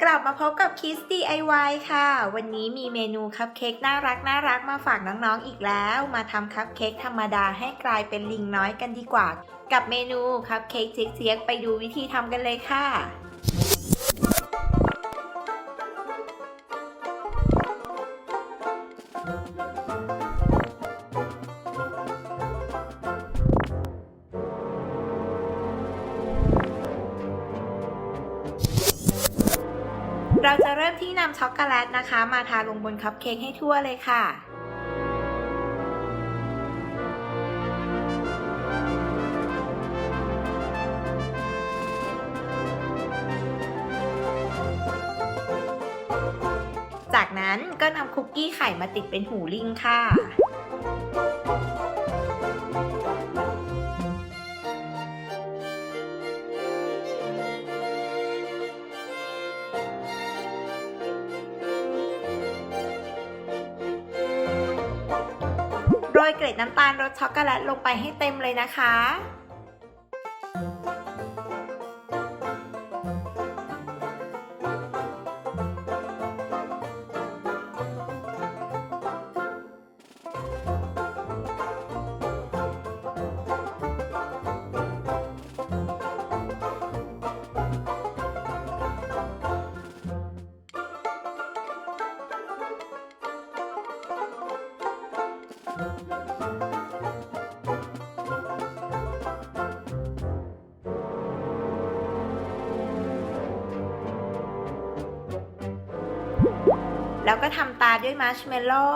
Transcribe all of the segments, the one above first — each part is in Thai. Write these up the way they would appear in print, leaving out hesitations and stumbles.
กลับมาพบกับคิส DIY ค่ะวันนี้มีเมนูคัพเค้กน่ารักมาฝากน้องๆอีกแล้วมาทำคัพเค้กธรรมดาให้กลายเป็นลิงน้อยกันดีกว่ากับเมนูคัพเค้กเจี๊ยกๆไปดูวิธีทำกันเลยค่ะเราจะเริ่มที่นำช็อกโกแลตนะคะมาทาลงบนคัพเค้กให้ทั่วเลยค่ะจากนั้นก็นำคุกกี้ไข่มาติดเป็นหูลิงค่ะโรยเกล็ดน้ำตาลรสช็อกโกแลตลงไปให้เต็มเลยนะคะแล้วก็ทำตาด้วยมัชเมลโล่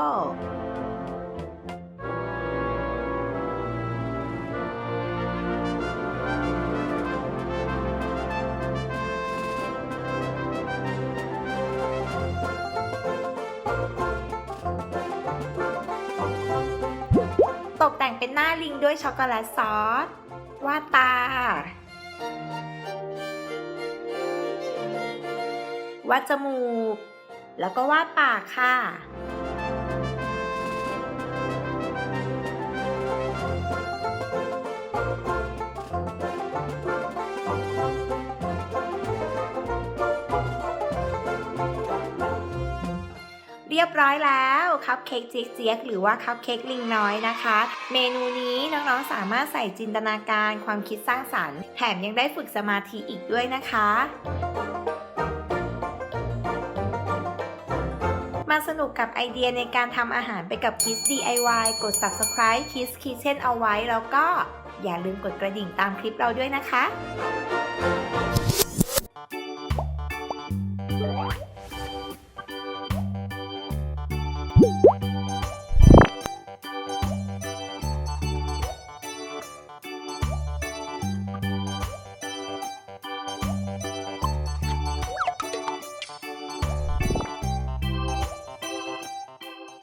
ตกแต่งเป็นหน้าลิงด้วยช็อกโกแลตซอสวาดตาวาดจมูกแล้วก็วาดปากค่ะเรียบร้อยแล้วคัพเค้กเจี๊ยกๆหรือว่าคัพเค้กลิงน้อยนะคะเมนูนี้น้องๆสามารถใส่จินตนาการความคิดสร้างสรรค์แถมยังได้ฝึกสมาธิอีกด้วยนะคะมาสนุกกับไอเดียในการทำอาหารไปกับ Kiss DIY กด Subscribe Kiss Kitchen เอาไว้แล้วก็อย่าลืมกดกระดิ่งตามคลิปเราด้วยนะคะ